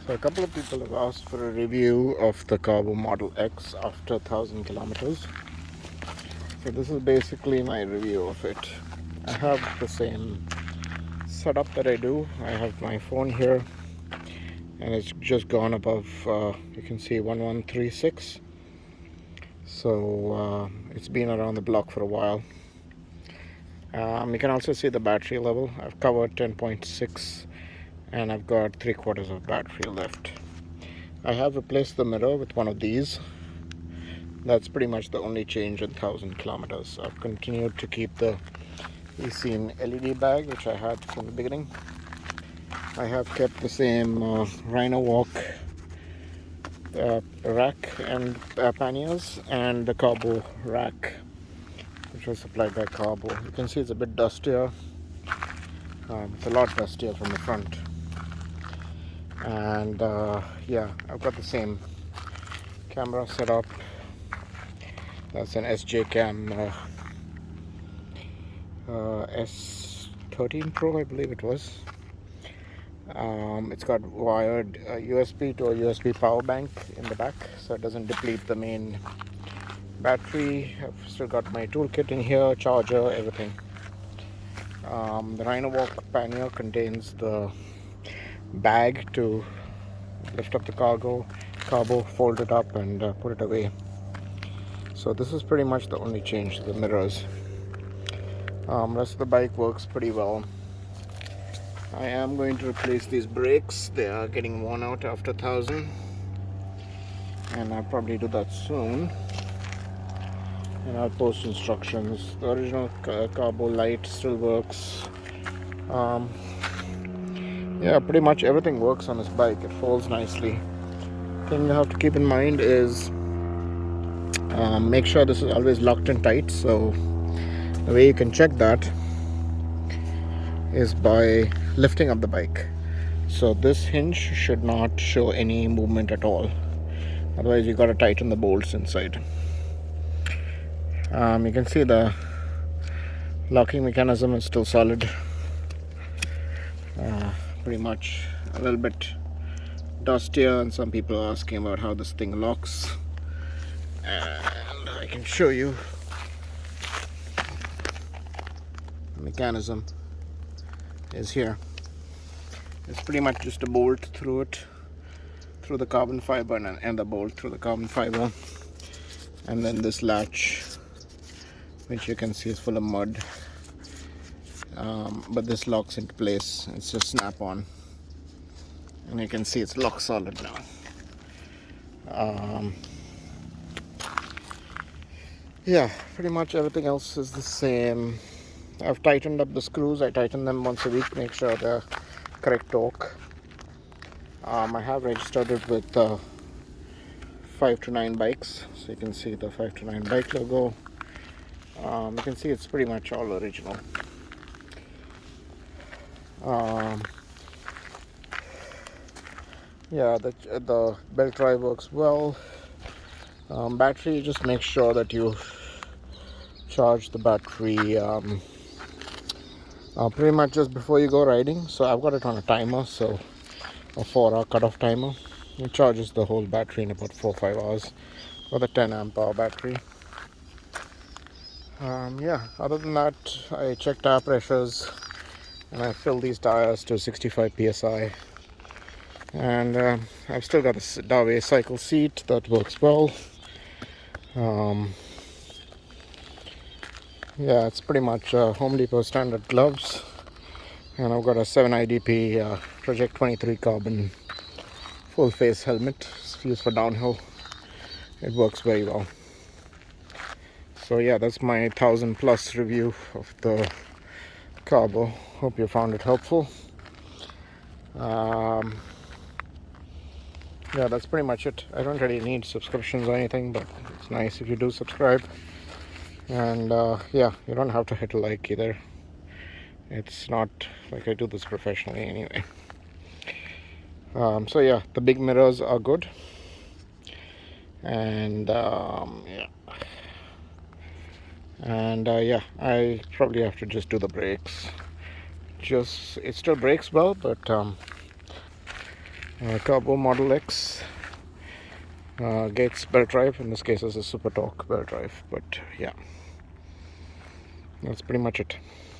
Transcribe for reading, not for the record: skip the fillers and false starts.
So a couple of people have asked for a review of the Carbo Model X after 1,000 kilometers. So this is basically my review of it. I have the same setup that I do. I have my phone here and it's just gone above, you can see 1136. So it's been around the block for a while. You can also see the battery level. I've covered 10.6 and I've got 3/4 of battery left. I have replaced the mirror with one of these. That's pretty much the only change in 1,000 kilometers. I've continued to keep the eSIM LED bag which I had from the beginning. I have kept the same Rhino Walk rack and panniers and the Carbo rack which was supplied by Carbo. You can see it's a bit dustier. It's a lot dustier from the front. And yeah, I've got the same camera set up. That's an SJ Cam S13 Pro, I believe it was. It's got wired USB to a USB power bank in the back, so it doesn't deplete the main battery. I've still got my toolkit in here, charger, everything. The Rhino Walk pannier contains the bag to lift up the Carbo, fold it up and put it away. So this is pretty much the only change to the mirrors. Rest of the bike works pretty well. I am going to replace these brakes. They are getting worn out after 1,000 and I'll probably do that soon. And I'll post instructions. The original Carbo light still works. Yeah, pretty much everything works on this bike. It folds nicely. Thing you have to keep in mind is make sure this is always locked in tight. So the way you can check that is by lifting up the bike. So this hinge should not show any movement at all. Otherwise you got to tighten the bolts inside. You can see the locking mechanism is still solid. Pretty much a little bit dustier, and some people are asking about how this thing locks, and I can show you the mechanism is here. It's pretty much just a bolt through it, through the carbon fiber, and the bolt through the carbon fiber, and then this latch which you can see is full of mud. But this locks into place. It's just snap on and you can see it's lock solid now. Yeah, pretty much everything else is the same. I've tightened up the screws. I tighten them once a week, make sure they're correct torque. I have registered it with 5 to 9 bikes, so you can see the 5 to 9 bike logo. You can see it's pretty much all original. Yeah, the belt drive works well. Battery, just make sure that you charge the battery pretty much just before you go riding. So I've got it on a timer, so a 4-hour cutoff timer. It charges the whole battery in about 4-5 hours with a 10 amp hour battery. Yeah, other than that, I check tire pressures and I fill these tires to 65 psi. And I've still got a Dawei cycle seat that works well. Yeah, it's pretty much Home Depot standard gloves, and I've got a 7IDP Project 23 carbon full face helmet. It's used for downhill. It works very well. So yeah, that's my 1,000+ review of the Carbo. Hope you found it helpful. Yeah, that's pretty much it. I don't really need subscriptions or anything, but it's nice if you do subscribe. And yeah, you don't have to hit a like either. It's not like I do this professionally anyway. So yeah, the big mirrors are good. And yeah. And yeah, I probably have to just do the brakes. It still brakes well, but Carbo Model X. Gates belt drive. In this case, it's a super torque belt drive. But yeah, that's pretty much it.